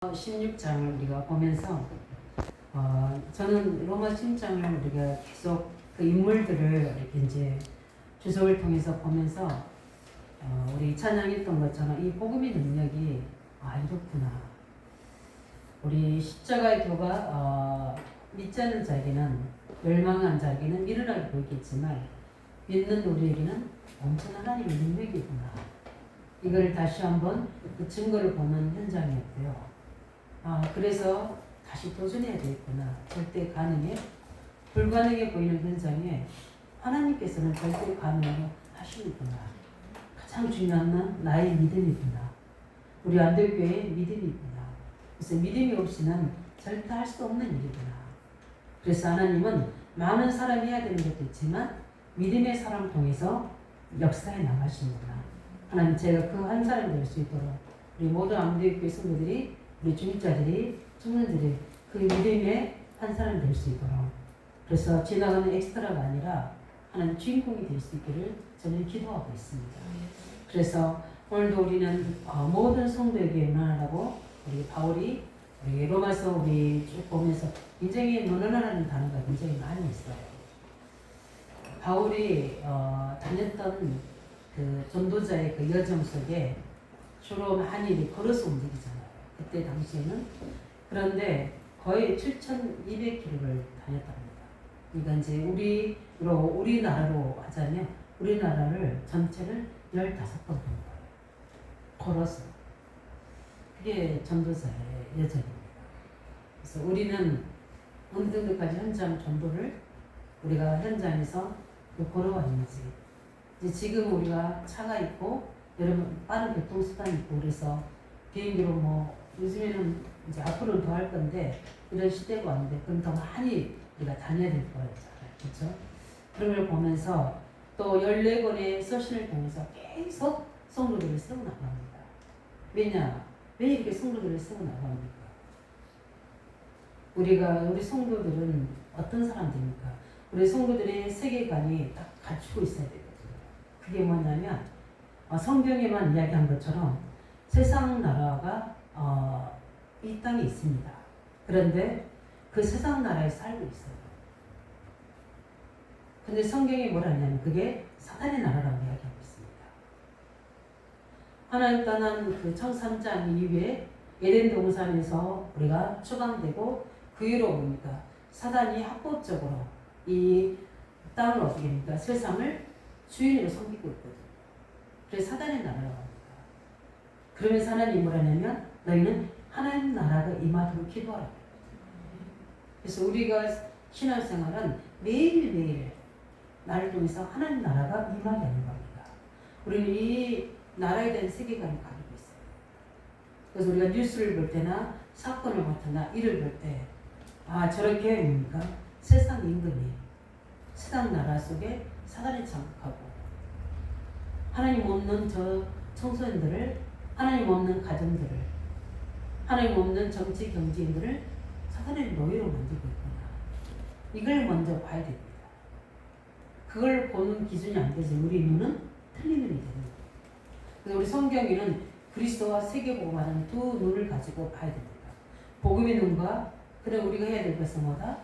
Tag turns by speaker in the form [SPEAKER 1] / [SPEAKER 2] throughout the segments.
[SPEAKER 1] 16장을 우리가 보면서 저는 로마 신장을 우리가 계속 그 인물들을 이렇게 이제 주석을 통해서 보면서 우리 찬양했던 것처럼 이 복음의 능력이 이렇구나. 우리 십자가의 교가 믿지 않는 자에게는, 멸망한 자에게는 미련하게 보이겠지만 믿는 우리에게는 엄청난 하나님의 능력이구나. 이걸 다시 한번 그 증거를 보는 현장이었고요. 그래서 다시 도전해야 되겠구나. 절대 가능해? 불가능해 보이는 현장에 하나님께서는 절대 가능하게 하시는구나. 가장 중요한 건 나의 믿음이구나. 우리 안동교회의 믿음이구나. 그래서 믿음이 없이는 절대 할 수 없는 일이구나. 그래서 하나님은 많은 사람이 해야 되는 것도 있지만 믿음의 사람 통해서 역사에 나가시는구나. 하나님, 제가 그 한 사람이 될 수 있도록 우리 모든 안동교회 성도들이, 우리 중직자들이, 청년들이 그 믿음의 한 사람이 될 수 있도록, 그래서 지나가는 엑스트라가 아니라 하나님 주인공이 될 수 있기를 저는 기도하고 있습니다. 그래서 오늘도 우리는 모든 성도에게 응원하라고 우리 바울이 우리 로마서 우리 쭉 보면서 굉장히 응원하라는 단어가 굉장히 많이 있어요. 바울이 다녔던 그 전도자의 그 여정 속에 주로 많이 걸어서 움직이잖아요. 그때 당시에는. 그런데 거의 7,200km를 다녔답니다. 그러니까 이제 우리나라로 하자면 우리나라를 전체를 15번 돈 거예요. 걸어서. 그게 전도자의 여정입니다. 그래서 우리는 어느 정도까지 현장 전도를 우리가 현장에서 걸어왔는지, 이제 지금 우리가 차가 있고 여러분 빠른 교통수단이 있고 그래서 비행기로 요즘에는 이제 앞으로는 더 할 건데 이런 시대가 왔는데 그럼 더 많이 우리가 다녀야 될 거잖아요. 그렇죠? 그런 걸 보면서 또 14권의 서신을 통해서 계속 성도들을 세워나갑니다. 왜냐? 왜 이렇게 성도들을 세워나갑니까? 우리 성도들은 어떤 사람들입니까? 우리 성도들의 세계관이 딱 갖추고 있어야 되거든요. 그게 뭐냐면 성경에만 이야기한 것처럼 세상 나라가 이 땅에 있습니다. 그런데 그 세상 나라에 살고 있어요. 근데 성경이 뭐라 하냐면 그게 사탄의 나라라고 이야기하고 있습니다. 하나님 떠난 그 창3장 이후에 에덴 동산에서 우리가 추방되고 그 이후로 뭡니까? 사단이 합법적으로 이 땅을 어떻게 합니까? 세상을 주인으로 섬기고 있거든요. 그래서 사단의 나라라고 합니다. 그러면서 하나님이 뭐라 하냐면 너희는 하나님 나라가 임하도록 기도하라. 그래서 우리가 신앙생활은 매일매일 나를 통해서 하나님 나라가 임하게 하는 겁니다. 우리는 이 나라에 대한 세계관을 가지고 있어요. 그래서 우리가 뉴스를 볼 때나 사건을 볼 때나 일을 볼 때 저렇게 뭡니까? 세상 임금이 세상 나라 속에 사단이 장악하고 하나님 없는 저 청소년들을, 하나님 없는 가정들을, 하나님 없는 정치 경제인들을 사단의 노예로 만들고 있구나. 이걸 먼저 봐야 됩니다. 그걸 보는 기준이 안 되지 우리 눈은 틀린 눈이 되는 거예요. 그래서 우리 성경에는 그리스도와 세계복음하는 두 눈을 가지고 봐야 됩니다. 복음의 눈과 그다음 우리가 해야 될 것은 뭐다?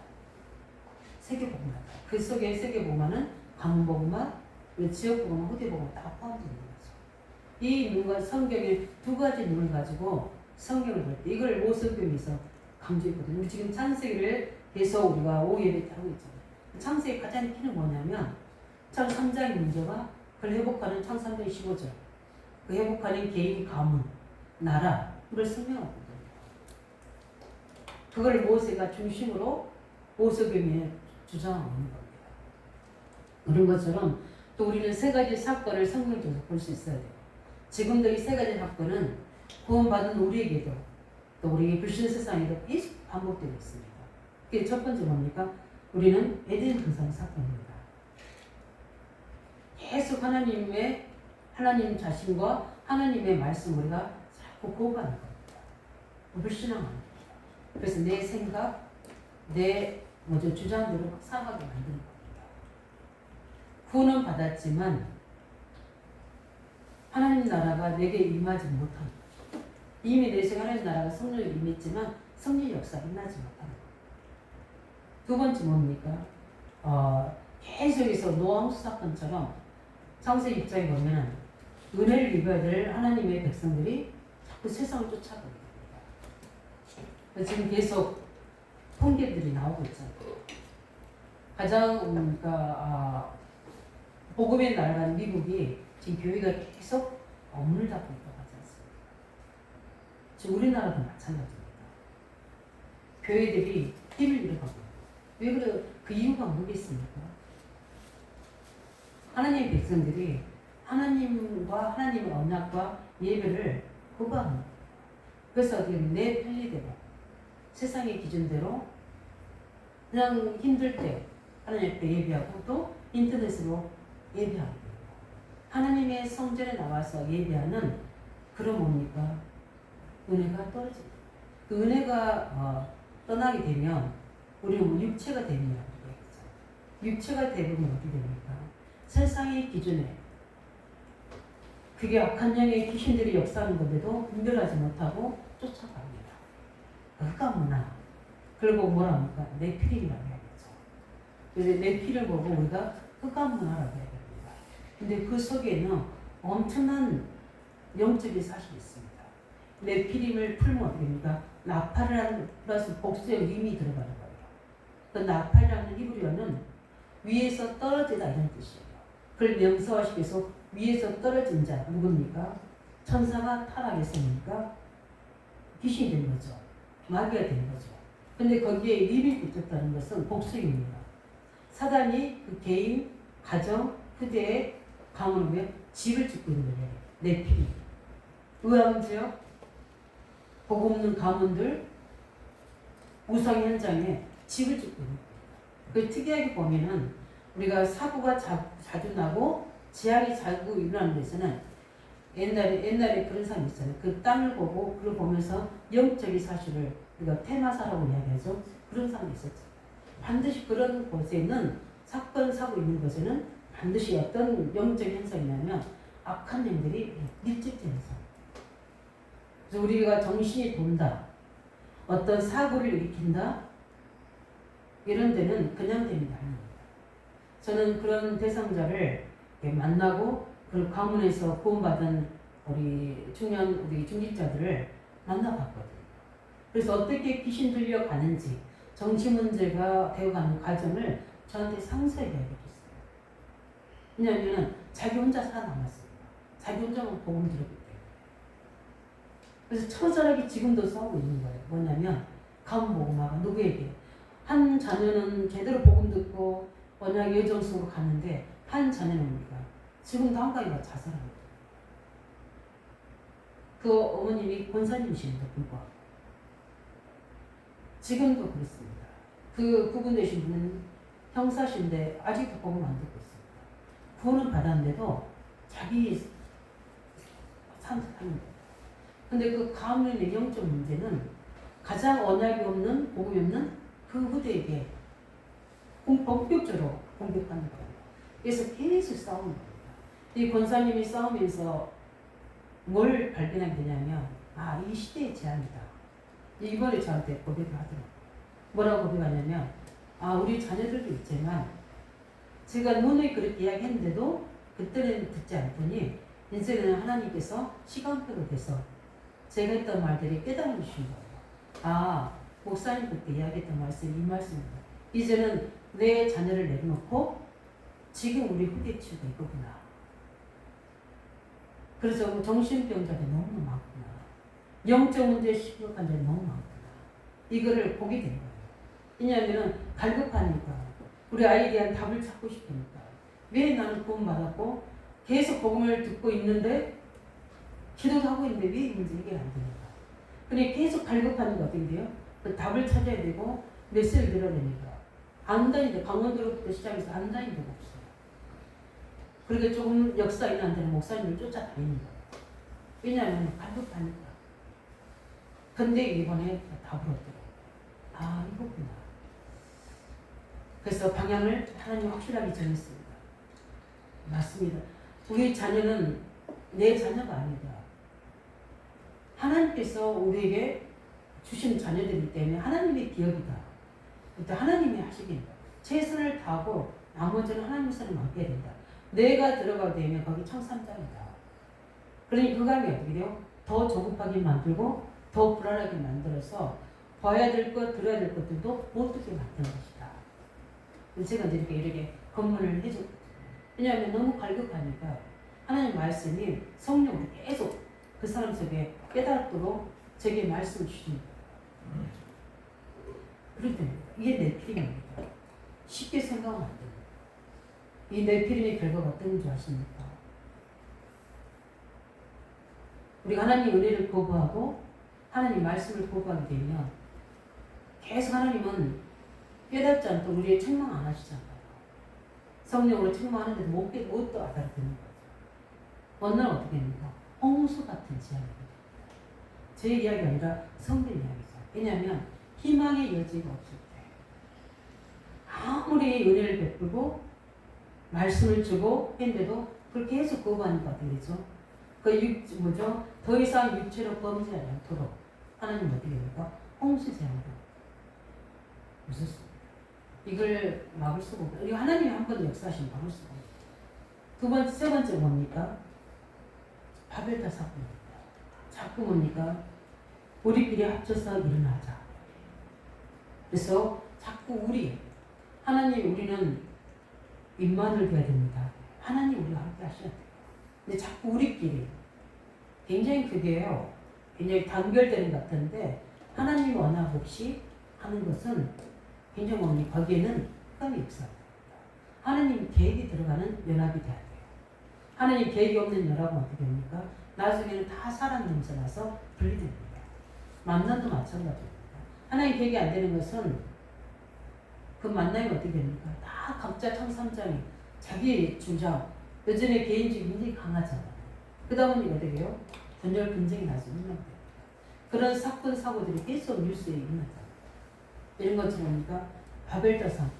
[SPEAKER 1] 세계복음하다. 그 속에 세계복음하는 강복음화, 지역복음화, 후대복음화 다 포함되어 있는 거죠. 이 눈과 성경의 두 가지 눈을 가지고 성경을 볼 때 이걸 모세교회에서 강조했거든요. 우리 지금 창세기를 계속 우리가 5예배 때 하고 있잖아요. 창세기 가장 키는 뭐냐면 창 3장의 문제와 그걸 회복하는 창 3장 15절, 그 회복하는 개인, 가문, 나라, 이걸 설명하거든요. 그걸 모세가 중심으로 모세교회에 주장하고 있는 겁니다. 그런 것처럼 또 우리는 세 가지 사건을 성경을 통해서 볼 수 있어야 돼요. 지금도 이 세 가지 사건은 구원받은 우리에게도 또 우리 불신 세상에도 계속 반복되고 있습니다. 그게 첫 번째 뭡니까? 우리는 에덴 동산 사건입니다. 계속 하나님 자신과 하나님의 말씀 우리가 자꾸 거부하는 겁니다. 불신앙하는 겁니다. 그래서 내 생각, 내 주장대로 살아가게 만드는 겁니다. 구원은 받았지만 하나님 나라가 내게 임하지 못합니다. 이미 내세가 하나님 나라가 성령이 임했지만 성령 역사가 끝나지 못하는 거예요. 두 번째 뭡니까? 계속해서 노아홍수 사건처럼 창세기 6장에 보면 은혜를 입어야 될 하나님의 백성들이 자꾸 세상을 쫓아가게 됩니다. 지금 계속 통계들이 나오고 있잖아요. 가장 복음의 나라는 미국이 지금 교회가 계속 업무를 잡고 있다고 하지 않습니까? 지금 우리나라도 마찬가지입니다. 교회들이 힘을 잃어가고 있어요. 왜 그래? 그 이유가 뭐겠습니까? 하나님의 백성들이 하나님과 하나님의 언약과 예배를 거부합니다. 그래서 어떻게 내 편리대로 세상의 기준대로 그냥 힘들 때 하나님 앞에 예배하고 또 인터넷으로 예배하고 하나님의 성전에 나와서 예배하는 그런 뭡니까? 은혜가 떨어집니다. 그 은혜가 떠나게 되면 우리는 육체가 되면 육체가 되면 어떻게 됩니까? 세상의 기준에 그게 악한 영의 귀신들이 역사하는 건데도 분별하지 못하고 쫓아갑니다. 흑암문화. 그리고 뭐라 합니까? 내 필이라고 해야겠죠. 그래서 내 필을 보고 우리가 흑암문화라고 해야 됩니다. 근데 그 속에는 엄청난 영적인 사실이 있습니다. 내 필임을 풀면 어떻게 됩니까? 나팔이라는 플러스 복수의 의미 들어가는 거예요. 그 나팔이라는 히브리어는 위에서 떨어지다 이런 뜻이에요. 그걸 명사화시켜서 계속 위에서 떨어진 자 누굽니까? 천사가 타락했으니까 귀신이 된 거죠. 마귀가 된 거죠. 근데 거기에 이름이 붙었다는 것은 복수입니다. 사단이 그 개인, 가정, 후대에 가문을 위해 집을 짓고 있는 거예요. 내 필이. 의암지역, 복 없는 가문들, 우상 현장에 집을 짓고 있는 거예요. 그 특이하게 보면은 우리가 사고가 자주 나고 재앙이 자주 일어나는 데서는 옛날에 그런 사람이 있잖아요. 그 땅을 보고 그걸 보면서 영적인 사실을 우리가 테마사라고 이야기하죠. 그런 사람이 있었죠. 반드시 그런 곳에는 사건 사고 있는 곳에는 반드시 어떤 영적 현상이냐면 악한 영들이 밀집되는 상. 그래서 우리가 정신이 돈다, 어떤 사고를 일으킨다 이런 데는 그냥 되는 게 아닙니다. 저는 그런 대상자를 만나고 그 가문에서 구원받은 우리 중직자들을 만나봤거든요. 그래서 어떻게 귀신 들려가는지 정치 문제가 되어가는 과정을 저한테 상세하게 알려줬어요. 왜냐하면 자기 혼자 살아남았습니다. 자기 혼자만 복음 들었기 때문에. 그래서 처절하게 지금도 싸우고 있는 거예요. 뭐냐면 가문 복음화가 누구에게 한 자녀는 제대로 복음 듣고 언약 예정 속으로 갔는데 한 자녀는 뭡니까? 지금도 한가위가 자살합니다. 그 어머님이 권사님이십니다. 불구하고. 지금도 그렇습니다. 그 구분되신 분은 형사신데 아직도 복음 안 듣고 있습니다. 구원은 받았는데도 자기 산책합니다. 근데 그 가문의 영적 문제는 가장 언약이 없는 복음이 없는 그 후대에게 본격적으로 공격하는 거예요. 그래서 계속 싸우는 겁니다. 이 권사님이 싸우면서 뭘 발견하게 되냐면 이 시대의 제한이다. 이번에 저한테 고백을 하더라고요. 뭐라고 고백하냐면 우리 자녀들도 있지만 제가 누누이 그렇게 이야기했는데도 그때는 듣지 않더니 이제는 하나님께서 시간표로 돼서 제가 했던 말들이 깨달아 주신 거예요. 목사님 그때 이야기했던 말씀이 이 말씀입니다. 이제는 내 자녀를 내려놓고 지금 우리 후대 치유가 이거구나. 그래서 정신병자들이 너무 많구나. 영적 문제에 심각한 자들이 너무 많구나. 이거를 보게 된 거예요. 왜냐하면 갈급하니까 우리 아이에 대한 답을 찾고 싶으니까. 왜 나는 구원받았고 계속 복음을 듣고 있는데 기도도 하고 있는데 왜 문제 해결 안 되는가. 근데 계속 갈급하는 거 어떻게 돼요? 그 답을 찾아야 되고 메시지를 들어야 되니까. 안 다니는데 강원도로부터 시작해서 안 다니는 데가 없어요. 그러니까 조금 역사 있는 데는 목사님을 쫓아다니는 거예요. 왜냐하면 갈급하니까. 근데 이번에 답을 얻더라고요. 이거구나. 그래서 방향을 하나님 확실하게 정했습니다. 맞습니다. 우리 자녀는 내 자녀가 아니다. 하나님께서 우리에게 주신 자녀들이기 때문에 하나님의 기업이다. 그때 하나님이 하시겠다. 최선을 다하고 나머지는 하나님의 손에 맡겨야 된다. 내가 들어가게 되면 거기 청산장이다. 그러니 그 감이 어떻게 돼요? 더 조급하게 만들고 더 불안하게 만들어서 봐야 될 것, 들어야 될 것들도 못 듣게 만드는 것이다. 제가 이렇게 검문을 해줬거든요. 왜냐하면 너무 갈급하니까 하나님 말씀이 성령으로 계속 그 사람 속에 깨닫도록 제게 말씀을 주십니다. 그럴 때 이게 네피림입니다. 쉽게 생각하면 안 됩니다. 이 네피림의 결과가 어떤 줄 아십니까? 우리가 하나님 은혜를 거부하고 하나님 말씀을 거부하게 되면 계속 하나님은 깨닫지 않도록 우리의 책망 안 하시잖아요. 성령으로 책망하는데도 못 알아듣는 거죠. 어느 날 어떻게 됩니까? 홍수 같은 지향입니다. 제 이야기가 아니라 성경 이야기죠. 왜냐하면 희망의 여지가 없을 때 아무리 은혜를 베풀고 말씀을 주고 했는데도 그걸 계속 거부하니까 어떻게 되죠? 더 이상 육체로 범죄하지 않도록 하나님 어떻게 됩니까? 홍수 재앙으로 무섭습니다. 이걸 막을 수가 없다. 이거 하나님이 한 번 역사하시면 막을 수가 없다. 세 번째 뭡니까? 바벨탑 사건입니다. 자꾸 뭡니까? 우리끼리 합쳐서 일어나자. 그래서 자꾸 하나님 우리는 입만을 돼야 됩니다. 하나님 우리와 함께 하셔야 돼요. 근데 자꾸 우리끼리 굉장히 그게요. 굉장히 단결되는 것 같은데 하나님 원합 없이 하는 것은 굉장히 뭡니까? 거기에는 흑암이 역사합니다. 하나님 계획이 들어가는 연합이 돼야 돼요. 하나님 계획이 없는 연합은 어떻게 됩니까? 나중에는 다 사람 냄새 나서 분리됩니다. 만남도 마찬가지입니다. 하나님 계획이 안 되는 것은 그 만남이 어떻게 됩니까? 다 각자 청삼장이 자기 주장, 여전히 개인주의 굉장히 강하잖아요. 그러다 보니 어떻게 해요? 분열 분쟁이 나서 일어납니다. 그런 사건 사고들이 계속 뉴스에 일어나잖아요. 이런 것처럼 뭡니까? 바벨탑 사건.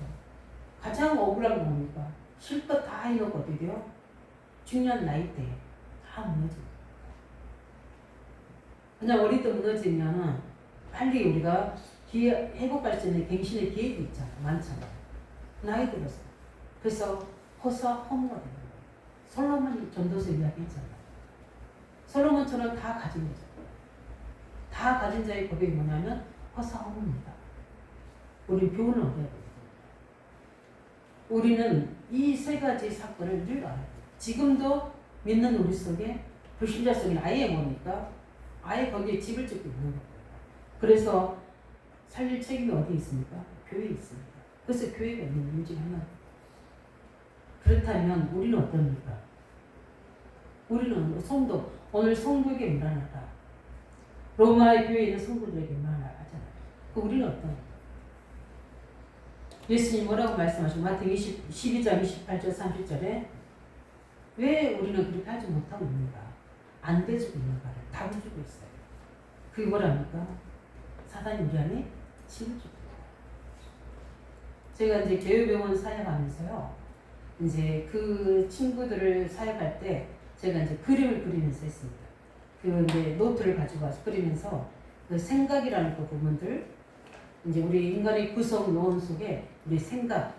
[SPEAKER 1] 가장 억울한 건 뭡니까? 실컷 다 해놓고 어떻게 돼요? 중요한 나이 때에 다 무너집니다. 그냥 어릴 때 무너지면 빨리 우리가 회복할 수 있는 갱신의 기회도 있잖아요. 많잖아요. 나이 들어서. 그래서 허사허무가 되는 거예요. 솔로몬 전도서 이야기했잖아요. 솔로몬처럼 다 가진 거죠. 다 가진 자의 고백이 뭐냐면 허사허무입니다. 우리 교훈을 얻어야 됩니다. 우리는 이 세 가지 사건을 늘 알아야 돼요. 지금도 믿는 우리 속에 불신자 속에 아예 뭡니까? 아예 거기에 집을 짓고 있는 거예요. 그래서 살릴 책임이 어디 있습니까? 교회에 있습니다. 그래서 교회가 있는 이유 중 하나. 그렇다면 우리는 어떻습니까? 우리는 성도, 오늘 성도에게 문안하다. 로마의 교회에 있는 성도들에게 문안하라 하잖아요. 우리는 어떻습니까? 예수님 뭐라고 말씀하시고 마태복음 12장 28절 30절에 왜 우리는 그렇게 하지 못하고 있는가? 안 돼주고 있는가를 답을 주고 있어요. 그게 뭐랍니까? 사단이 우리 안에 침을 줍니다. 제가 이제 교회병원 사역하면서요. 이제 그 친구들을 사역할 때 제가 이제 그림을 그리면서 했습니다. 그 이제 노트를 가지고 와서 그리면서 그 생각이라는 그 부분들 이제 우리 인간의 구성 요원 속에 우리 생각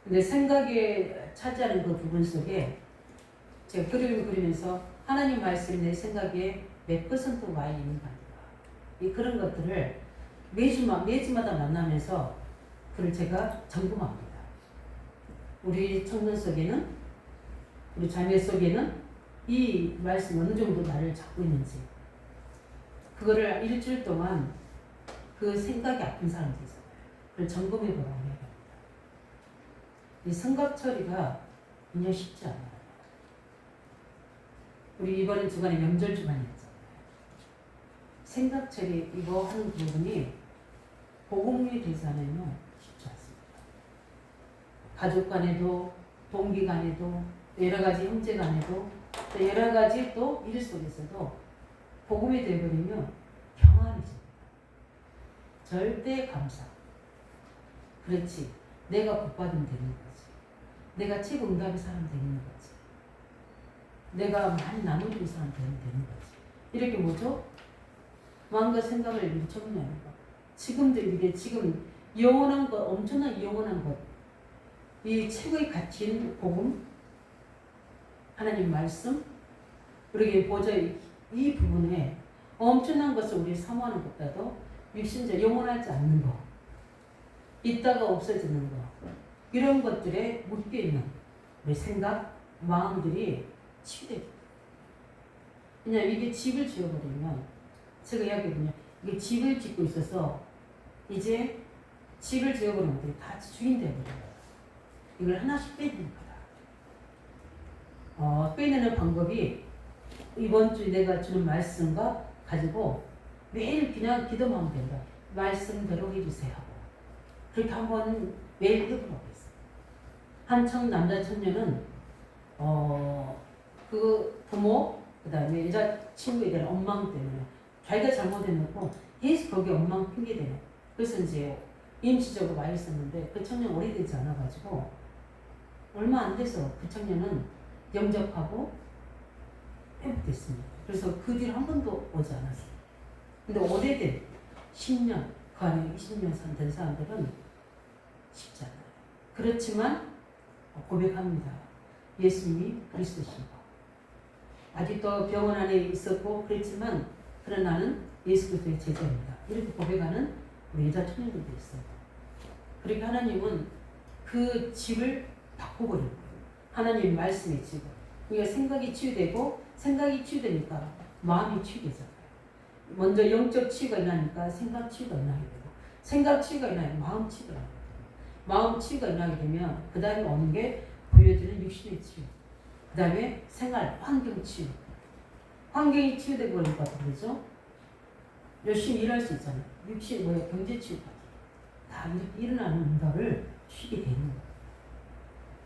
[SPEAKER 1] 근데 생각이 차지하는 그 부분 속에 제가 그림을 그리면서 하나님 말씀이 내 생각에 몇 % 와 있는가 그런 것들을 매주마다 만나면서 그걸 제가 점검합니다. 우리 청년 속에는 우리 자매 속에는 이 말씀 어느 정도 나를 잡고 있는지 그거를 일주일 동안 그 생각이 아픈 사람도 있어요. 그걸 점검해 보라고 얘기합니다. 이 생각 처리가 굉장히 쉽지 않아요. 우리 이번 주간에 명절 주간이었잖아요. 생각 처리 이거 하는 부분이 복음에 대해서 하면요 쉽지 않습니다. 가족 간에도 동기 간에도 여러 가지 형제 간에도 또 여러 가지 또 일 속에서도 복음이 되어버리면 평안해집니다. 절대 감사. 그렇지. 내가 복받으면 되는 거지. 내가 최고응답의 사람 되는 거지. 내가 많이 나눠주는 사람 되는 거지. 이렇게 뭐죠? 마음과 생각을 이렇게 정리하는 거. 지금도 이게 지금 영원한 것, 엄청난 영원한 것. 이 최고의 가치인 복음, 하나님 말씀, 우리에게 보좌 이 부분에 엄청난 것을 우리 사모하는 것보다도 육신적 영원하지 않는 거, 있다가 없어지는 거, 이런 것들에 묶여 있는 우리 생각, 마음들이 치유되죠. 왜냐하면 이게 집을 지어버리면 제가 이야기했거든요. 이게 집을 짓고 있어서 이제 집을 지어버리면 다 주인 되어버려요. 이걸 하나씩 빼내는 거다. 빼내는 방법이 이번 주에 내가 주는 말씀과 가지고 매일 그냥 기도만 하면 된다. 말씀대로 해주세요. 그렇게 한번 매일 해보라고 했어요. 한 남자 청년은 그 부모 그 다음에 여자친구에 대한 원망 때문에 자기가 잘못해놓고 계속 거기에 원망 핑계대요. 그래서 이제 임시적으로 와 있었는데 그 청년 오래되지 않아가지고 얼마 안 돼서 그 청년은 영접하고 회복됐습니다. 그래서 그 뒤로 한 번도 오지 않았어요. 근데 오래된 10년, 그 안에 20년 된 사람들은 쉽지 않아요. 그렇지만 고백합니다. 예수님이 그리스도시고 아직도 병원 안에 있었고 그랬지만 그러나 나는 예수 그리스도의 제자입니다. 이렇게 고백하는 우리 여자 청년들도 있어요. 그러니까 하나님은 그 집을 바꿔버린 거예요. 하나님 말씀의 집을. 그러니까 생각이 치유되고 생각이 치유되니까 마음이 치유되잖아요. 먼저 영적 치유가 일어나니까 생각 치유가 일어나게 되고 생각 치유가 일어나면 마음 치유가 일어나게 되고 마음 치유가 일어나게 되면 그 다음에 오는 게 보여지는 육신의 치유, 그 다음에 생활, 환경 치유. 환경이 치유되고 그러니까 그러죠. 열심히 일할 수 있잖아요. 육신, 경제 치유까지. 다 이렇게 일어나는 응답을 쉬게 되는 거예요.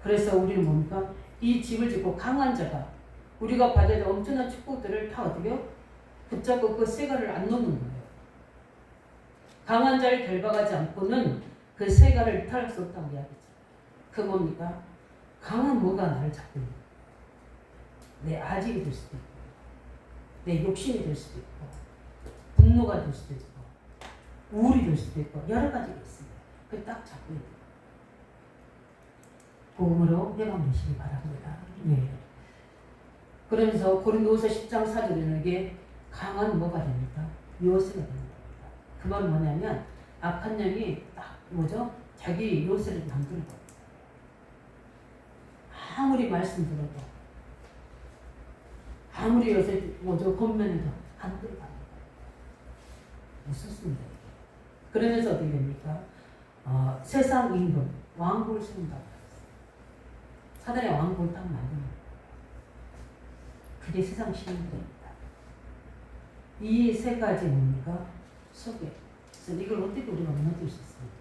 [SPEAKER 1] 그래서 우리는 뭡니까? 이 집을 짓고 강한 자가 우리가 받아야 될 엄청난 축복들을 다 어떻게 붙잡고 그 세가를 안 놓는 거예요. 강한 자를 결박하지 않고는 그 세가를 탈할 수 없다고 이야기했죠. 그 뭡니까? 강한 뭐가 나를 잡고 있는 거예요. 내 아직이 될 수도 있고 내 욕심이 될 수도 있고 분노가 될 수도 있고 우울이 될 수도 있고 여러 가지가 있습니다. 그 딱 잡고 있는 거예요. 복음으로 회방되시기 바랍니다. 예. 그러면서 고린도후서 10장 4절에게 강한 뭐가 됩니까? 요새가 되는 겁니다. 그 말은 뭐냐면 악한 영이 딱 뭐죠? 자기 요새를 만드는 겁니다. 아무리 말씀 들어도 아무리 요새 뭐죠? 겉면에도 안 들어갑니다. 무섭습니다. 그러면서 어떻게 됩니까? 세상 임금 왕국을 세운다고 했어요. 사단의 왕국을 딱 만드는 거예요. 그게 세상 시민들입니다. 이 세 가지 뭡니까? 소개. 그래서 이걸 어떻게 우리가 무너뜨릴 수 있습니까?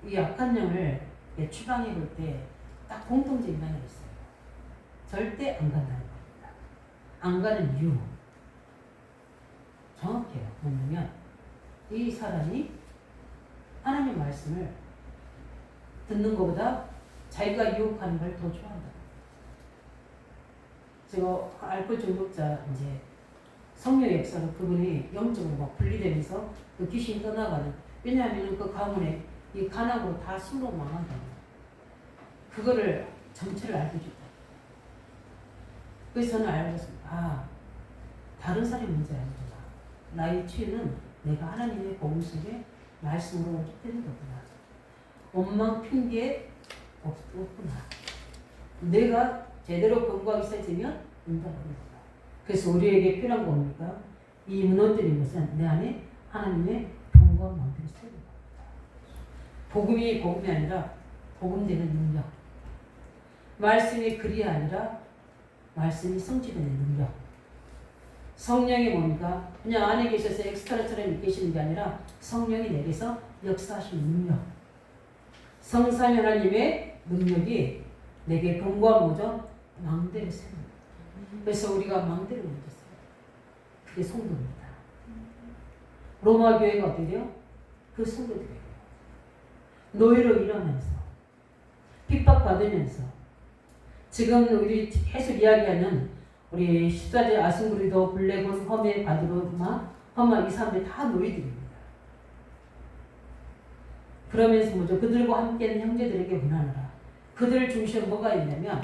[SPEAKER 1] 이 악한 영을 추방해 볼 때 딱 공통적인 단어가 있어요. 절대 안 간다는 겁니다. 안 가는 이유. 정확해요. 뭐냐면 이 사람이 하나님 말씀을 듣는 것보다 자기가 유혹하는 걸 더 좋아한다. 제가 알코올 중독자 이제 성령의 역사로 그분이 영적으로 막 분리되면서 그 귀신이 떠나가는. 왜냐하면 그 가문에 이 간악으로 다 술로 망한다. 그거를 전체를 알게 줬다. 그래서 저는 알고 있습니다. 다른 사람의 문제가 아니구나. 나의 치유는 내가 하나님의 복음 속에 말씀으로 되는 거구나. 원망 핑계 없구나. 내가 제대로 건강하게 살지면 응답하는 거다. 그래서 우리에게 필요한 겁니까? 이 무너뜨린 것은 내 안에 하나님의 평강 만들어 세우는 겁니다. 복음이 아니라 복음되는 능력. 말씀이 글이 아니라 말씀이 성취되는 능력. 성령이 뭡니까? 그냥 안에 계셔서 엑스트라처럼 계시는 게 아니라 성령이 내게서 역사하시는 능력. 성삼위 하나님의 능력이 내게 견고한 뭐죠? 망대를 세웁니다. 그래서 우리가 망대를 먼저 세워요. 그게 성도입니다. 로마 교회가 어떻게 돼요? 그 성도들이에요. 노예로 일하면서 핍박받으면서 지금 우리 계속 이야기하는 우리 14제 아승구리도 블레곤 험의 바드로마 험마 이 사람들이 다 노예들입니다. 그러면서 뭐죠? 그들과 함께하는 형제들에게 문하노라. 그들 중심에 뭐가 있냐면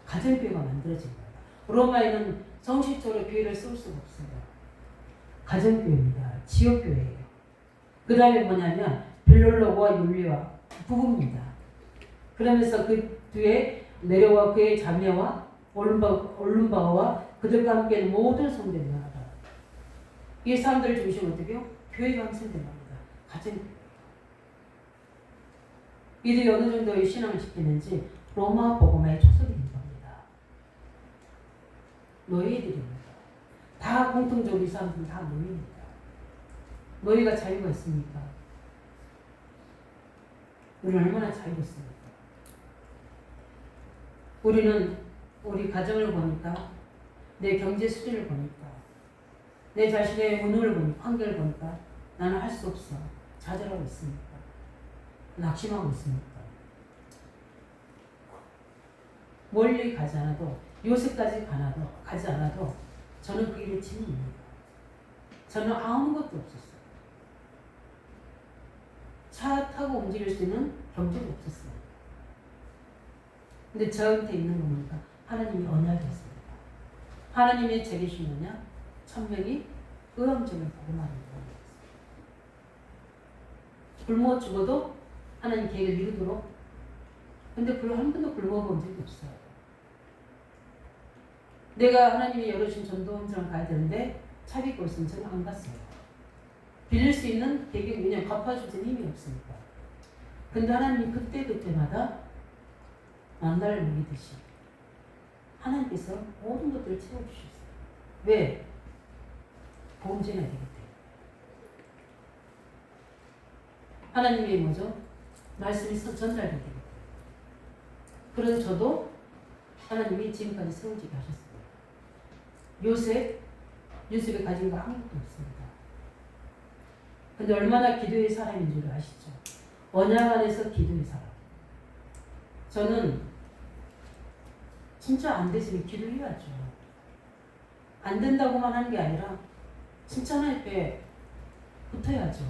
[SPEAKER 1] 가정교회가 만들어진 거예요. 로마에는 정식적으로 교회를 세울 수가 없어요. 가정교회입니다. 지역교회예요. 그 다음에 뭐냐면 빌롤로와 율리와 부부입니다. 그러면서 그 뒤에 내려와 그의 자매와 올룸바와 그들과 함께하는 모든 성도들이 나가다. 이 사람들을 중심으로 어떻게 해요? 교회가 형성된 겁니다. 가정교회. 이들이 어느 정도의 신앙을 지키는지 로마 복음화의 초석이 된 겁니다. 노예들입니다. 다 공통적으로 이 사람들은 다 노예입니다. 노예가 자유가 있습니까? 우리는 얼마나 자유롭습니까? 우리는 우리 가정을 보니까 내 경제 수준을 보니까 내 자신의 운을 보니까 환경을 보니까 나는 할 수 없어. 좌절하고 있습니까? 낙심하고 있습니까? 멀리 가지 않아도 요새까지 가지 않아도 저는 그 일을 지닙니다. 저는 아무것도 없었어요. 차 타고 움직일 수 있는 경제가 없었어요. 근데 저한테 있는 겁니까? 하나님이 언약이었습니다. 하나님의 제기신 뭐냐? 천명이 의왕적을 복음하는 거였어요. 굶어 죽어도 하나님 계획을 이루도록. 근데 한 번도 굶어본 적이 없어요. 내가 하나님이 열어주신 전도원처럼 가야 되는데 차비고 있으면 저는 안 갔어요. 빌릴 수 있는 계획이 그냥 갚아줄 때 힘이 없으니까. 근데 하나님이 그때마다 만나를 먹이듯이 하나님께서 모든 것들을 채워주셨어요. 왜? 복음 전해야 되기 때문에. 하나님이 뭐죠? 말씀이 전달되기 때문에. 그래서 저도 하나님이 지금까지 세워지게 하셨습니다. 요셉이 가진 거 아무것도 없습니다. 근데 얼마나 기도의 사람인 줄 아시죠? 언약 안에서 기도의 사람. 저는 진짜 안 됐으면 기도해야죠. 안 된다고만 하는 게 아니라 진짜 하나님 앞에 붙어야죠.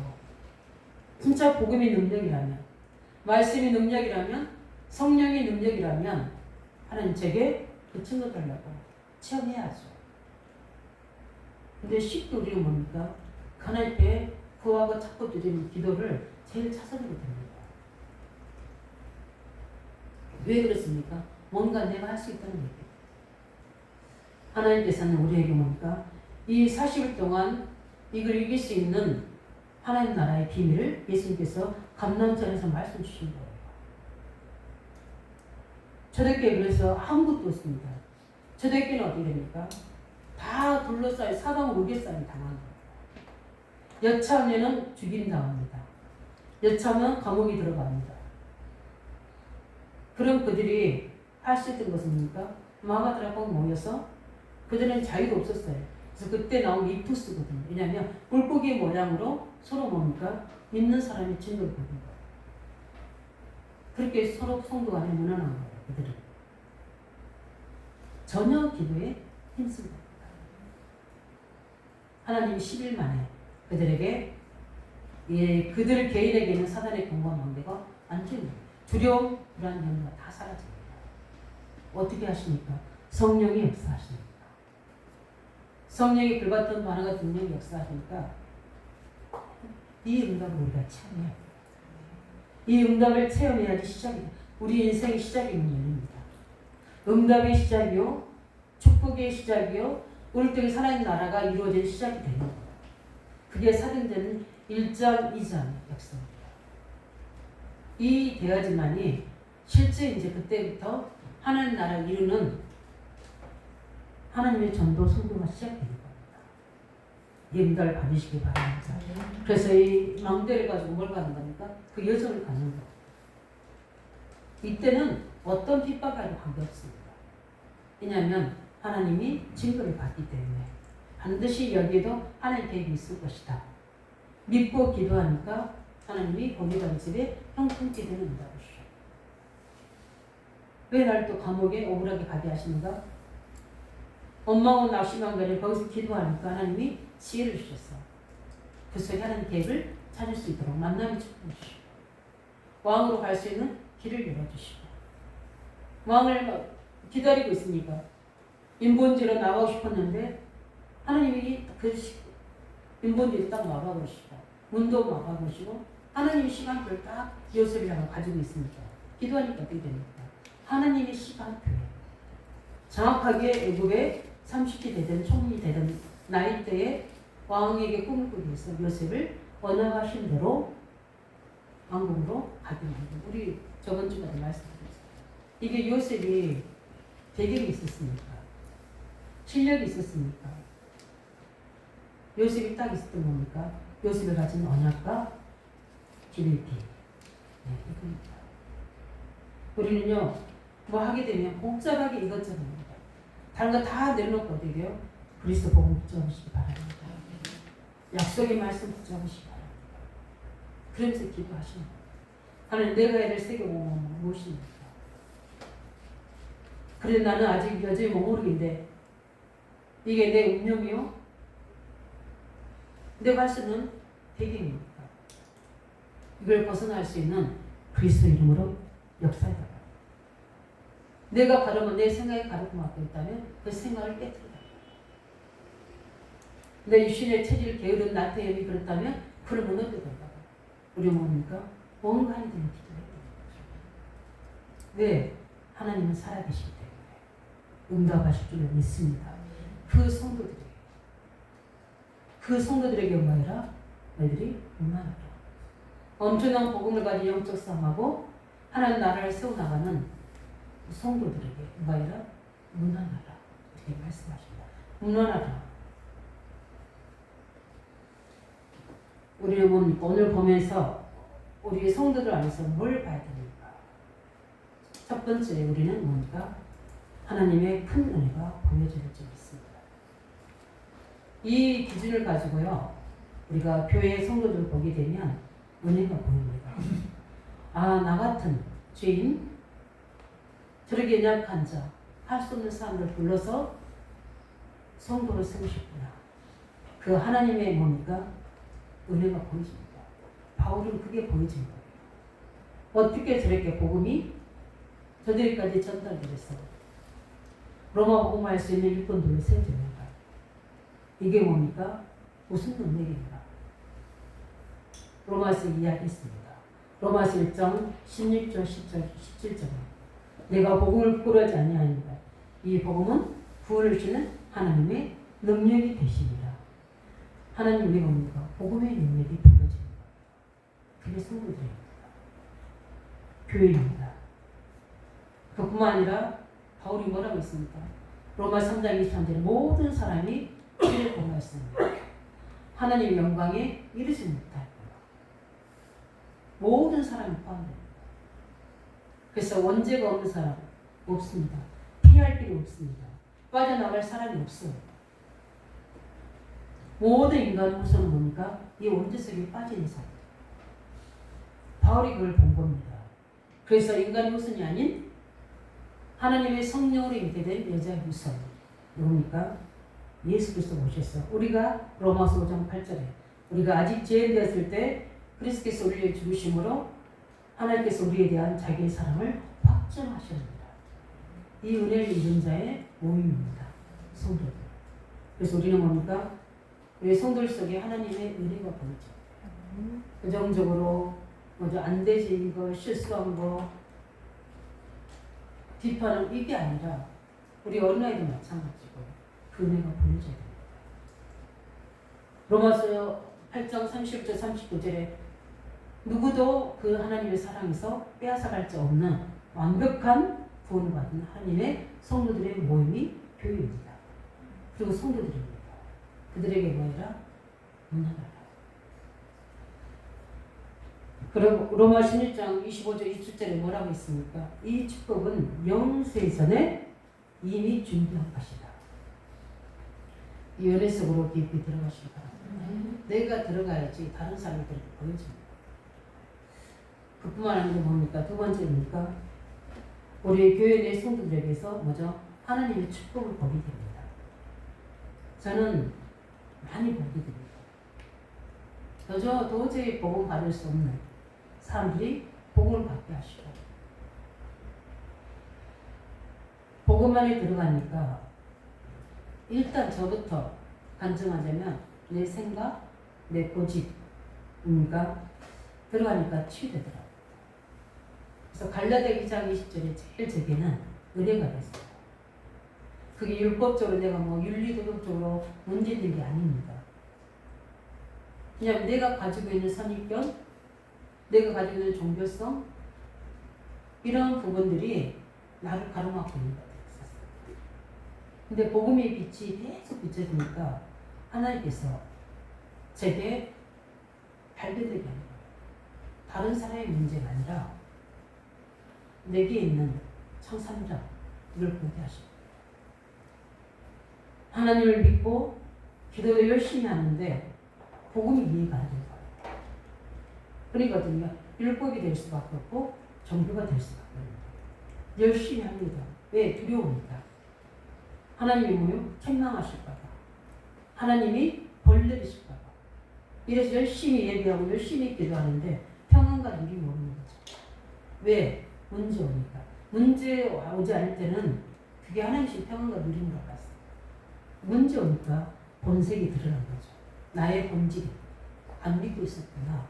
[SPEAKER 1] 진짜 복음이 능력이라면, 말씀이 능력이라면, 성령이 능력이라면 하나님 제게 그 친구들하고 체험해야죠. 근데 쉽게 우리는 뭡니까? 하나님 앞에 구하고 찾고 드리는 기도를 제일 차선으로 듭니다. 왜 그렇습니까? 뭔가 내가 할 수 있다는 얘기예요. 하나님께서는 우리에게 뭡니까? 이 40일 동안 이걸 이길 수 있는 하나님 나라의 비밀을 예수님께서 감람산에서 말씀 주신 거예요. 초대교회 그래서 아무것도 없습니다. 초대교회는 어떻게 됩니까? 다 둘러싸여 사방 우겨싸여 당한 거예요. 여차하면 죽임당합니다. 여차하면 감옥에 들어갑니다. 그럼 그들이 할 수 있던 것은 뭡니까? 마가들하고 모여서 그들은 자유가 없었어요. 그래서 그때 나온 게 이푸스거든요. 왜냐하면 물고기 모양으로 서로 뭡니까? 믿는 사람이 증거를 보는 거예요. 그렇게 서로 성도 간에 무난한 거예요. 그들은. 전혀 기도에 힘쓴 겁니다. 하나님이 10일 만에 그들에게 그들 개인에게 있는 사단의 공간 망대가 완전히 두려움, 불안, 염려가 다 사라집니다. 어떻게 하십니까? 성령이 역사하십니까? 성령이 불같은 만화 같은 능력이 역사하시니까 이 응답을 우리가 체험해야 합니다. 이 응답을 체험해야지 시작이, 우리 인생의 시작이 열립니다. 응답의 시작이요, 축복의 시작이요, 우리 때의 하나님 나라가 이루어질 시작이 되는 거예요. 그게 사도행전 1장, 2장 역사입니다. 이 대화지만이 실제 이제 그때부터 하나님 나라를 이루는 하나님의 전도 선교가 시작되는 겁니다. 이 응답을 받으시기 바랍니다. 그래서 이 망대를 가지고 뭘 가는 겁니까? 그 여정을 가는 거예요. 이때는 어떤 핍박과도 관계없습니다. 왜냐하면 하나님이 증거를 받기 때문에 반드시 여기에도 하나님 계획이 있을 것이다. 믿고 기도하니까 하나님이 보내던 집에 형통케 되는 응답을 주셔요. 왜 날 또 감옥에 억울하게 가게 하시는가? 원망하고 낙심한 거를 거기서 기도하니까 하나님이 지혜를 주셨어. 그 속에 하나님 계획을 찾을 수 있도록 만남의 축복을 주시고 왕으로 갈 수 있는 길을 열어주시고 왕을 기다리고 있으니까 인본지로 나가고 싶었는데 하나님이 그 인본지에 딱 막아보시고 문도 막아보시고 하나님의 시간표를 딱 요셉이라고 가지고 있으니까 기도하니까 어떻게 됩니까? 하나님의 시간표에 정확하게 애굽의 30기 되든 총리 되든 나이대에 왕에게 꿈을 꾸기 위해서 요셉을 언약하신 대로 왕궁으로 가게 만든 우리 저번 주까지 말씀드렸어요. 이게 요셉이 배경이 있었습니까? 실력이 있었습니까? 요셉이 딱 있었던 겁니까? 요셉이 가진 언약과 기밀기. 네, 이겁니다. 우리는요, 뭐 하게 되면 복잡하게 이것저것입니다. 다른 거 다 내려놓고 어떻게 돼요? 그리스도 복음 붙잡으시기 바랍니다. 약속의 말씀 붙잡으시기 바랍니다. 그러면서 기도하시는 거예요. 하나님 내가 해야 될 세계공헌은 무엇입니까? 그래 나는 아직 여전히 모르겠는데 이게 내 운명이요? 내가 할 수 있는 배경입니까? 이걸 벗어날 수 있는 그리스도 이름으로 역사해라. 내가 가르면 내 생각에 가르고 맡고 있다면 그 생각을 깨뜨리라. 내 육신의 체질을 게으른 나태함이 그렇다면 그를 무너뜨려 된다. 우리 뭡니까? 원간이 되는 기도를 해야 됩니다. 왜? 하나님은 살아계시기 때문에 응답하실 줄 믿습니다. 그 성도들에게 뭐해라? 너희들이 문안하라. 엄청난 복음을 가진 영적 싸움하고 하나님 나라를 세워나가는 성도들에게 뭐해라? 문안하라. 이렇게 말씀하십니다. 문안하라. 우리는 뭡니까? 오늘 보면서 우리 성도들 안에서 뭘 봐야 됩니까? 첫 번째 우리는 뭡니까? 하나님의 큰 은혜가 보여질 줄 있습니다. 이 기준을 가지고요, 우리가 교회 성도들 보게 되면 은혜가 보입니다. 아, 나 같은 죄인, 저렇게 약한 자, 할 수 없는 사람을 불러서 성도로 세우셨구나. 그 하나님의 뭡니까? 은혜가 보여집니다. 바울은 그게 보여진 거예요. 어떻게 저렇게 복음이 저들까지 전달되었어? 로마 복음할 수 있는 일꾼들을 세워주는가? 이게 뭡니까? 무슨 능력인가? 로마서 이야기했습니다. 로마서 1장 16절, 10절, 17절. 내가 복음을 부끄러워하지 아니하니라. 이 복음은 구원을 주는 하나님의 능력이 되시니라. 하나님이 뭡니까? 복음의 능력이 부여집니다. 그게 성도들입니다. 교회입니다. 그뿐만 아니라 바울이 뭐라고 했습니까? 로마 3장 23절에 모든 사람이 죄를 범하였습니다. 하나님의 영광에 이르지 못할 거예요. 모든 사람이 포함됩니다. 그래서 원죄가 없는 사람 없습니다. 피할 길이 없습니다. 빠져나갈 사람이 없어요. 모든 인간 후손은 뭡니까? 이 원죄 속에 빠진 사람. 바울이 그걸 본 겁니다. 그래서 인간의 후손이 아닌 하나님의 성령으로 잉태된 여자의 후손. 누굽니까? 예수 그리스도 오셨어. 우리가 로마서 5장 8절에 우리가 아직 죄인 되었을 때 그리스도께서 우리를 죽으심으로 하나님께서 우리에 대한 자기의 사랑을 확증하셨습니다. 이 은혜를 입은 자의 모임입니다. 성도들. 그래서 우리는 뭡니까? 우리 성도들 속에 하나님의 은혜가 보이죠. 부정적으로 먼저 안 되지 이거 실수한 거 비판은 이게 아니라 우리 어린아이도 마찬가지고 그 은혜가 보여져야 됩니다. 로마서 8장 30절 39절에 누구도 그 하나님의 사랑에서 빼앗아갈 자 없는 완벽한 구원을 받은 하나님의 성도들의 모임이 교회입니다. 그리고 성도들입니다. 그들에게 뭐해라? 문안하라. 그리고 로마 16장 25절 27절에 뭐라고 있습니까? 이 축복은 영세전에 이미 준비한 것이다. 이 은혜 속으로 깊이 들어가시기 바랍니다. 내가 들어가야지 다른 사람들에게 보여집니다. 그뿐만 아니라 뭡니까? 두 번째입니까? 우리 교회 내 성도들에게서 뭐죠? 하나님의 축복을 보게 됩니다. 저는 많이 보게 됩니다. 도저히 복음 받을 수 없는 사람들이 복음을 받게 하시고, 복음 안에 들어가니까 일단 저부터 간증하자면 내 생각, 내 고집, 그러니까 들어가니까 치유되더라고요. 그래서 갈라디아 2장 20절에 제일 제게는 은혜가 됐어요. 그게 율법적으로 내가 뭐 윤리도덕적으로 문제 있는 게 아닙니다. 그냥 내가 가지고 있는 선입견, 내가 가지고 있는 종교성, 이런 부분들이 나를 가로막고 있는 것 같았어요. 근데 복음의 빛이 계속 비춰지니까 하나님께서 제게 발견되게 하는 거예요. 다른 사람의 문제가 아니라 내게 있는 청산자, 이걸 보게 하십니다. 하나님을 믿고 기도를 열심히 하는데 복음이 이해가 안 되는 거예요. 그러거든요. 율법이 될 수밖에 없고 종교가 될 수밖에 없는 거예요. 열심히 합니다. 왜? 두려우니까. 하나님이 뭐요? 책망하실까 봐. 하나님이 벌 내리실까 봐. 이래서 열심히 예배하고 열심히 기도하는데 평안과 누리 모르는 거죠. 왜? 문제 오니까. 문제 오지 않을 때는 그게 하나님의 평안과 누리는 것 같습니다. 문제 오니까 본색이 드러난 거죠. 나의 본질이 안 믿고 있었구나.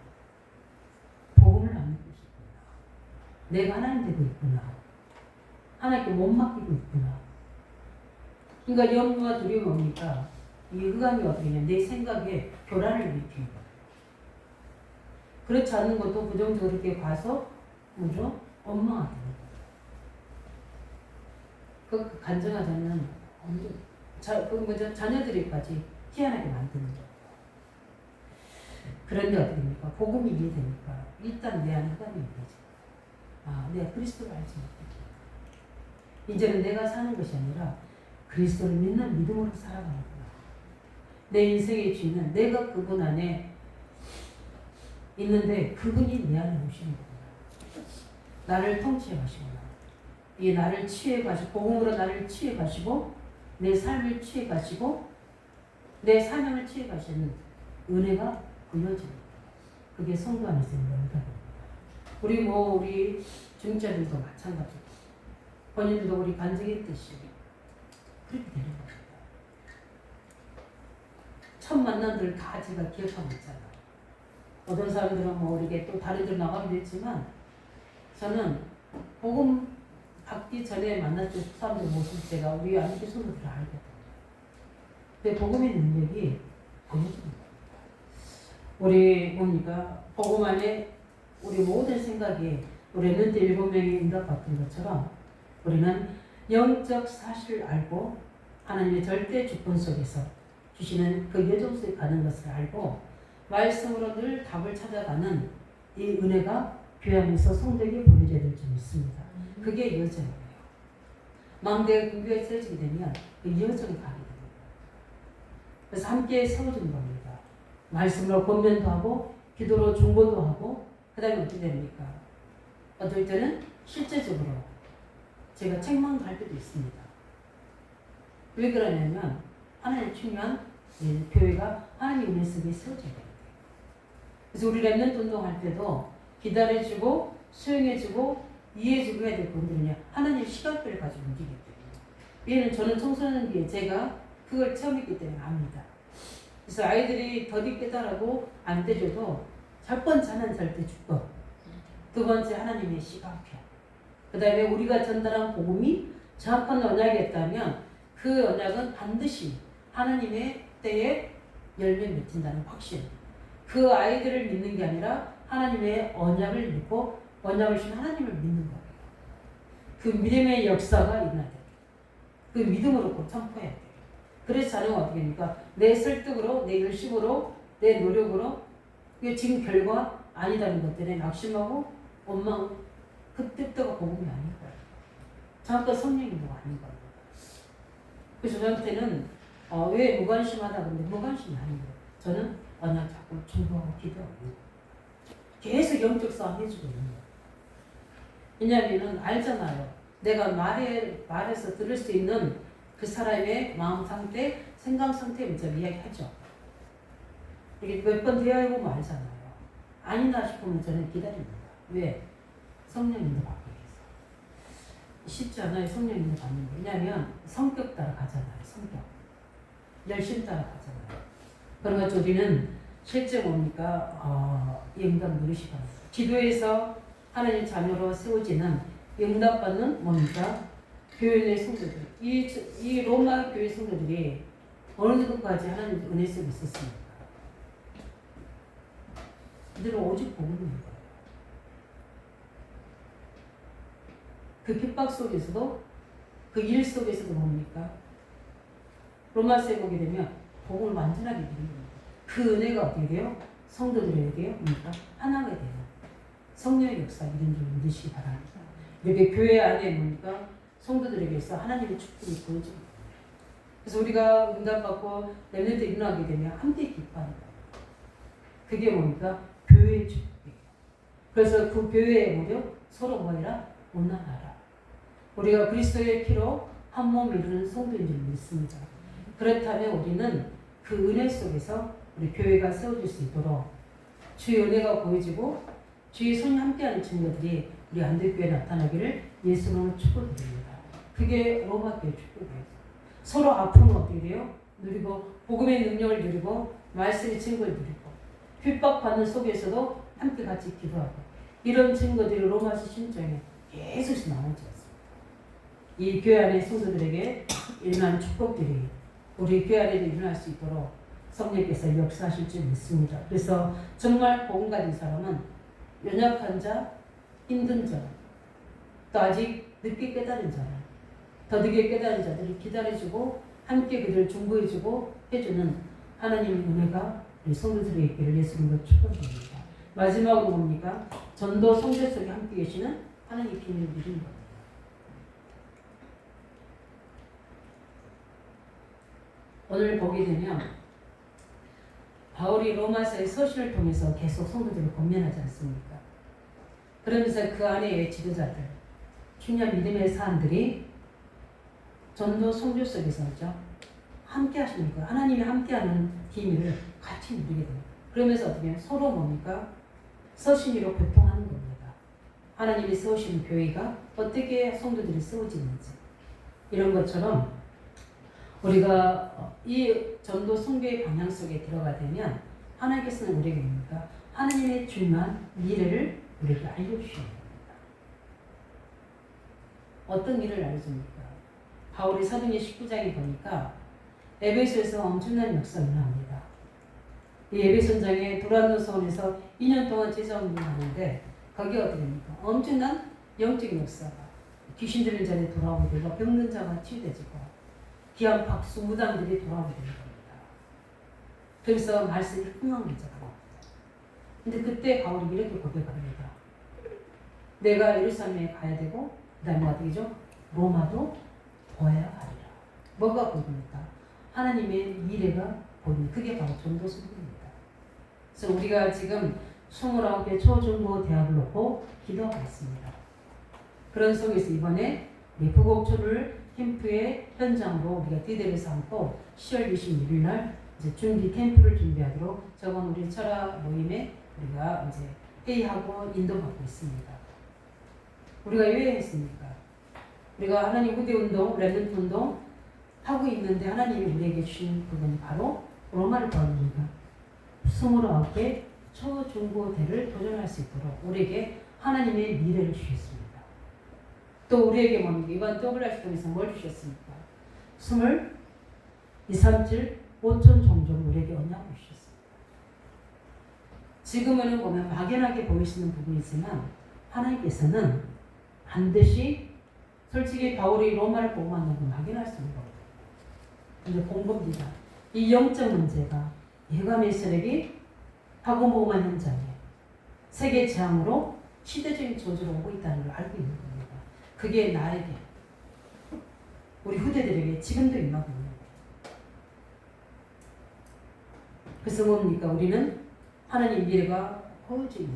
[SPEAKER 1] 복음을 안 믿고 있었구나. 내가 하나님 되고 있구나. 하나님께 못 맡기고 있구나. 그러니까 염려와 두려움이 오니까 이 흑암이 어떻게 되냐. 내 생각에 교란을 일으키는 거예요. 그렇지 않는 것도 부정적으로 이렇게 가서 뭐죠? 원망하게 되는 거예요. 그 간증하자면 자녀들이까지 희한하게 만드는 거예요. 그런데 어떻게 됩니까? 복음이 이해되니까 일단 내 안에 흑암이 되지. 내가 그리스도를 알지 못했구나. 이제는 내가 사는 것이 아니라 그리스도를 믿는 믿음으로 살아가는구나. 내 인생의 주인은 내가 그분 안에 있는데 그분이 내 안에 오시는 거구나. 나를 통치해 가시구나. 이 나를 치유해 가시고 복음으로 나를 치유해 가시고 내 삶을 치유해 가시고 내 사명을 치유해 가시는 은혜가 보여집니다. 그게 성도 안에서 있는 은혜입니다. 우리 중자들도 마찬가지고 본인들도 우리 간증했듯이 그렇게 되는 겁니다. 첫 만남들 다 제가 기억하고 있잖아요. 어떤 사람들은 이렇게 또 다른 데로 나가기도 했지만 저는 복음 받기 전에 만났던 사람들 모습 제가 우리 안에 성도들을 알거든요. 근데 복음의 능력이 보여집니다. 우리 보니까 복음 안에 우리 모든 생각이 우리 랩런트 7명이 응답받은 것처럼 우리는 영적 사실을 알고 하나님의 절대 주권 속에서 주시는 그 여정 속에 가는 것을 알고 말씀으로 늘 답을 찾아가는 이 은혜가 교회에서 성도에게 보여져야 될 점 있습니다. 그게 여정이에요. 마음대로 교회에 세워지게 되면 그 여정을 가게 됩니다. 그래서 함께 세워주는 겁니다. 말씀으로 권면도 하고 기도로 중보도 하고 그 다음에 어떻게 됩니까? 어떨 때는 실제적으로 제가 책망할 때도 있습니다. 왜 그러냐면 하나님 중요한 교회가 하나님 은혜 속에 세워져야 됩니다. 그래서 우리 랩런트 운동할 때도 기다려주고 수용해주고 이해해주고 해야 될 분들은요. 하나님 시간표를 가지고 움직이기 때문에. 얘는 저는 청소년기에 제가 그걸 체험했기 때문에 압니다. 그래서 아이들이 더디 깨달아도 안 떼줘도 첫 번째 하나는 절대 주권, 두 번째 하나님의 시간표, 그 다음에 우리가 전달한 복음이 정확한 언약이었다면 그 언약은 반드시 하나님의 때에 열매 맺힌다는 확신. 그 아이들을 믿는 게 아니라 하나님의 언약을 믿고 언약을 주신 하나님을 믿는 거예요. 그 믿음의 역사가 일어나야 돼요. 그 믿음으로 꼭 선포해야 돼요. 그래서 자녀가 어떻게 됩니까? 내 설득으로, 내 열심으로, 내 노력으로 이게 지금 결과 아니다는 것 때문에 낙심하고 원망, 그때부터가 복음이 아닌 거예요. 정확한 성령이 아닌 거예요. 그래서 저한테는 왜 무관심하다 그러는데 무관심이 아닌 거예요. 저는 언약 잡고 중보하고 기도하고 계속 영적 싸움 해주고 있는 거예요. 왜냐하면 알잖아요. 내가 말해서 들을 수 있는 그 사람의 마음 상태, 생각 상태 먼저 이야기하죠. 이게 몇 번 대화해보면 알잖아요. 아니다 싶으면 저는 기다립니다. 왜? 성령님도 받기 위해서. 쉽지 않아요. 성령님도 받는 거. 왜냐하면 성격 따라 가잖아요. 성격. 열심 따라 가잖아요. 그러니까 우리는 실제 뭡니까? 응답 누리시고 기도에서 하나님 자녀로 세워지는 응답받는 뭡니까? 교회 내 성도들. 이 로마 교회 성도들이 어느 정도까지 하나님 은혜 속에 있었습니까? 이들은 오직 복음인 거예요. 그 핍박 속에서도 그 일 속에서도 뭡니까? 로마서에 보게 되면 복음을 완전하게 누리는 거예요. 그 은혜가 어떻게 돼요? 성도들에게 뭡니까? 하나가 돼요. 성령의 역사 이런 줄 믿으시기 바랍니다. 이렇게 교회 안에 뭡니까? 성도들에게서 하나님의 축복이 보여집니다. 그래서 우리가 응답받고 렘넌트 일어나게 되면 함께 기뻐하는 거예요. 그게 뭡니까? 교회의 축복이에요. 그래서 그 교회에 뭐요? 서로 뭐해라? 온난하라. 우리가 그리스도의 피로 한 몸을 이루는 성도인 줄 믿습니다. 그렇다면 우리는 그 은혜 속에서 우리 교회가 세워질 수 있도록 주의 은혜가 보여지고 주의 손이 함께하는 증거들이 우리 안대교회에 나타나기를 예수님으로 축복드립니다. 그게 로마교회 축복이에요. 서로 아픔을 어떻게 돼요? 누리고 복음의 능력을 누리고 말씀의 증거를 누리고 핍박받는 속에서도 함께 같이 기도하고 이런 증거들이 로마서 신정에 계속 나오지 않습니다. 이 교회 안의 성도들에게 일어난 축복들이 우리 교회 안에도 일어날 수 있도록 성령께서 역사하실 줄 믿습니다. 그래서 정말 복음 가진 사람은 연약한 자, 힘든 자, 또 아직 늦게 깨달은 자, 더 늦게 깨달은 자들을 기다려주고 함께 그들을 중보해주고 해주는 하나님의 은혜가 우리 성도들에게 있기를 예수님으로 축복드립니다. 마지막으로 뭡니까? 전도 성교 속에 함께 계시는 하나님의 비밀을 누리는 겁니다. 오늘 보게 되면 바울이 로마서의 서신을 통해서 계속 성도들을 권면하지 않습니까? 그러면서 그 안에 지도자들, 중요한 믿음의 사람들이 전도 성교 속에서죠. 함께 하시는 거, 하나님이 함께하는 비밀을 같이 누리게 돼요. 그러면서 어떻게 서로 뭡니까? 서신으로 교통하는 겁니다. 하나님이 세우신 교회가 어떻게 성도들이 세워지는지 이런 것처럼 우리가 이 전도 선교의 방향 속에 들어가 되면 하나님께서는 우리에게 뭡니까? 하나님의 중요한 미래를 우리에게 알려주셔야 됩니다. 어떤 일을 알려줍니까? 바울이 사도행 19장에 보니까 에베소에서 엄청난 역사가 일어납니다. 이 에베소장에 도란노서원에서 2년 동안 제자운동을 하는데 거기에 어떻게 됩니까? 엄청난 영적인 역사가 귀신 들린 자들이 돌아오게 되고 병든 자가 치유되지고 귀한 박수 무당들이 돌아오게 되는 겁니다. 그래서 말씀이 흥황해져가 옵니다. 근데 그때 바울이 이렇게 고백합니다. 내가 예루살렘에 가야 되고 그 다음에 어디죠? 로마도 보아야 하리라. 뭐가 보입니까? 하나님의 미래가 보입니다. 그게 바로 전도선교입니다. 그래서 우리가 지금 29개 초중고 대학을 놓고 기도하고 있습니다. 그런 속에서 이번에 부곡초를 캠프의 현장으로 우리가 디데를 삼고 10월 26일 날 이제 중기 캠프를 준비하도록 저번 우리 철학 모임에 우리가 이제 회의하고 인도받고 있습니다. 우리가 왜 했습니까? 우리가 하나님 후대 운동, 렘넌트 운동 하고 있는데 하나님이 우리에게 주신 부분이 바로 로마를 도와줍니다. 29개 초중고대를 도전할 수 있도록 우리에게 하나님의 미래를 주셨습니다. 또 우리에게 뭡니까? 이번 WRC 통해서 뭘 주셨습니까? 237 5천 종족 우리에게 언약을 주셨습니다. 지금은 보면 막연하게 보이시는 부분이지만 하나님께서는 반드시 솔직히 바울이 로마를 보고 만난 건 막연할 수 있는 거예요. 근데 본 겁니다. 이 영적 문제가 예감의 세력이 파고모험한 현장에 세계 재앙으로 시대적인 저주로 오고 있다는 걸 알고 있는 겁니다. 그게 나에게 우리 후대들에게 지금도 임하고 있는 거예요. 그래서 뭡니까? 우리는 하나님 미래가 보여지는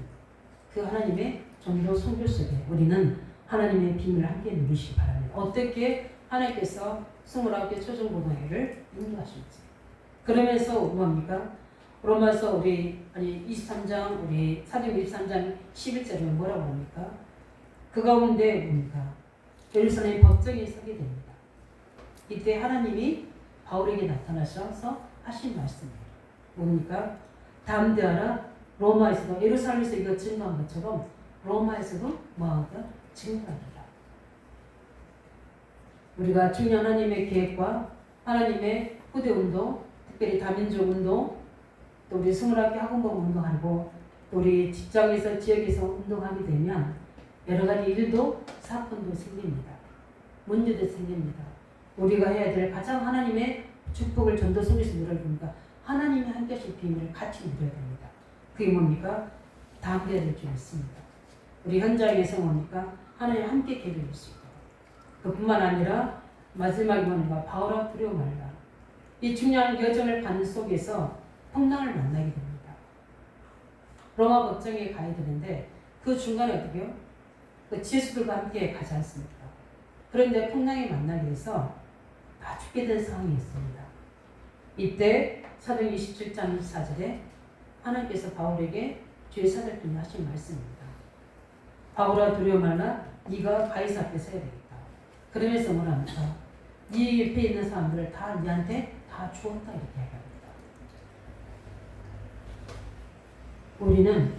[SPEAKER 1] 그 하나님의 전도 선교 속에 우리는 하나님의 비밀을 함께 누리시기 바랍니다. 어떻게 하나님께서 29개 초중고등학교를 인도하실지. 그러면서 뭡니까? 로마서 23장 우리 사도행전 23장 11절에 뭐라고 합니까? 그 가운데 뭡니까? 예루살렘 법정에 서게 됩니다. 이때 하나님이 바울에게 나타나셔서 하신 말씀이에요. 뭡니까? 담대하라. 로마에서도 예루살렘에서 이거 증거한 것처럼 로마에서도 뭐하다? 증거하리라. 우리가 중요한 하나님의 계획과 하나님의 후대 운동, 특별히 다민족 운동, 또 우리 21개 학원법 운동하고 또 우리 직장에서 지역에서 운동하게 되면 여러 가지 일도 사건도 생깁니다. 문제도 생깁니다. 우리가 해야 될 가장 하나님의 축복을 전도 속에서 누려야 됩니다. 하나님이 함께 하실 비밀을 같이 누려야 됩니다. 그게 뭡니까? 담대해야 될 줄 있습니다. 우리 현장에서 뭡니까? 하나님 함께 계획을 수 있고 그뿐만 아니라 마지막에 뭡니까? 바울아 두려워 말라. 이 중요한 여정을 가는 속에서 풍랑을 만나게 됩니다. 로마 법정에 가야 되는데 그 중간에 어떻게요? 그 지수들과 함께 가지 않습니까? 그런데 풍랑에 만나게 돼서 다 죽게 된 상황이 있습니다. 이때 사도행전 27장 24절에 하나님께서 바울에게 주의 사도행전에 하신 말씀입니다. 바울아 두려워 말라. 네가 가이사 앞에 서야 되겠다. 그러면서 뭐랍니까? 네 옆에 있는 사람들을 다 네한테 다 주었다 이렇게 얘기합니다. 우리는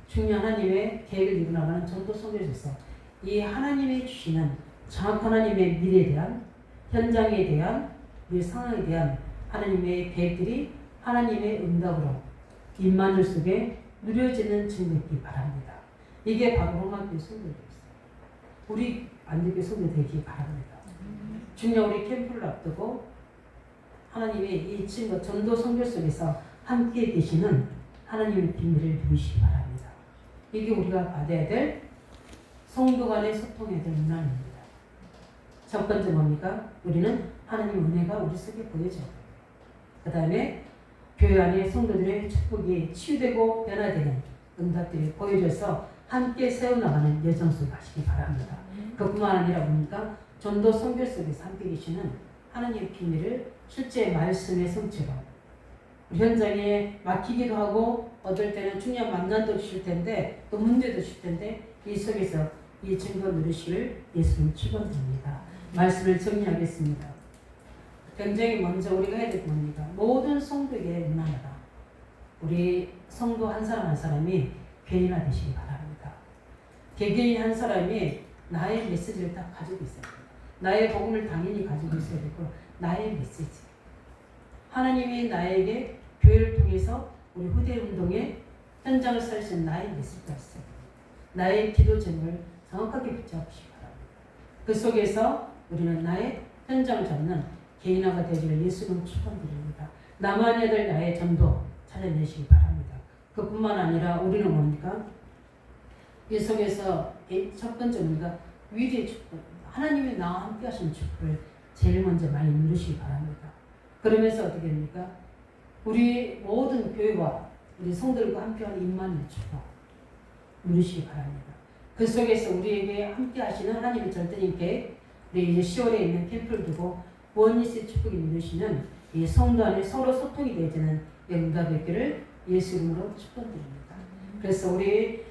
[SPEAKER 1] 중요한 하나님의 계획을 이루나가는 전도 속에 있어서 이 하나님이 주시는 정확한 하나님의 미래에 대한 현장에 대한 우리 상황에 대한 하나님의 계획들이 하나님의 응답으로 임마누엘 속에 누려지는 증거이기 바랍니다. 이게 바로 로마교회 성도들이었어요. 우리 안디교회 성도 되기 바랍니다. 중요한 우리 캠프를 앞두고 하나님의 이 증거 전도 선교 속에서 함께 계시는 하나님의 비밀을 누리시기 바랍니다. 이게 우리가 받아야 될 성도 간의 소통해야 될 문화입니다. 첫 번째 뭡니까? 우리는 하나님 은혜가 우리 속에 보여져야 돼요. 그 다음에 교회 안에 성도들의 축복이 치유되고 변화되는 응답들이 보여져서 함께 세워나가는 여정 속에 가시기 바랍니다. 그뿐만 아니라 뭡니까? 전도 선교 속에서 함께 계시는 하나님의 비밀을 실제 말씀의 성취로 현장에 맡기기도 하고 어떨 때는 중요한 만난도 주실 텐데 또 문제도 주실 텐데 이 속에서 이 증거 누리시길 예수님 축원드립니다. 말씀을 정리하겠습니다. 굉장히 먼저 우리가 해야 될 겁니다. 모든 성도에게 문안하라. 우리 성도 한 사람 한 사람이 개인화 되시기 바랍니다. 개개인 한 사람이 나의 메시지를 딱 가지고 있어야 됩니다. 나의 복음을 당연히 가지고 있어야 되고 나의 메시지. 하나님이 나에게 교회를 통해서 우리 후대 운동의 현장을 살리신 나의 메시지가 있어요. 나의 기도 제목을 정확하게 붙잡으시기 바랍니다. 그 속에서 우리는 나의 현장을 잡는 개인화가 되기를 예수님 축원드립니다. 나만 해야 될 나의 전도 찾아내시기 바랍니다. 그뿐만 아니라 우리는 뭡니까? 이 속에서 첫 번째 뭡니까? 위대의 축복. 하나님이 나와 함께 하시는 축복을 제일 먼저 많이 누리시기 바랍니다. 그러면서 어떻게 됩니까? 우리 모든 교회와 우리 성도들과 함께하는 임마누엘 축복 누리시기 바랍니다. 그 속에서 우리에게 함께 하시는 하나님의 절대적인 계획, 우리 이제 10월에 있는 캠프를 두고 원리스의 축복이 누리시는 이 성도 안에 서로 소통이 되어지는 응답의 있기를 예수 이름으로 축복드립니다. 그래서 우리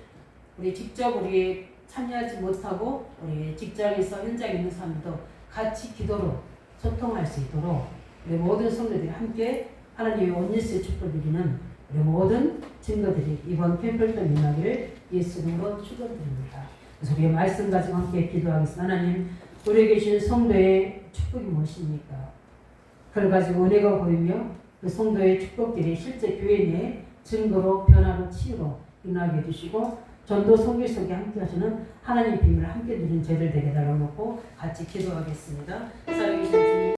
[SPEAKER 1] 직접 우리 참여하지 못하고 우리 직장에서 현장에 있는 사람들도 같이 기도로 소통할 수 있도록 우리 모든 성도들이 함께 하나님의 원리스의 축복을 누리는 우리 모든 증거들이 이번 캠프를 또 임하기를 예수 이름으로 축복드립니다. 그래서 우리의 말씀 가지고 함께 기도하겠습니다. 하나님, 우리에게 주신 성도의 축복이 무엇입니까? 그걸 가지고 은혜가 보이며 그 성도의 축복들이 실제 교회 내에 증거로 변화로 치유로 일어나게 해주시고 전도 선교 속에 함께 하시는 하나님의 비밀을 함께 누린 저희들 되게 달아놓고 같이 기도하겠습니다.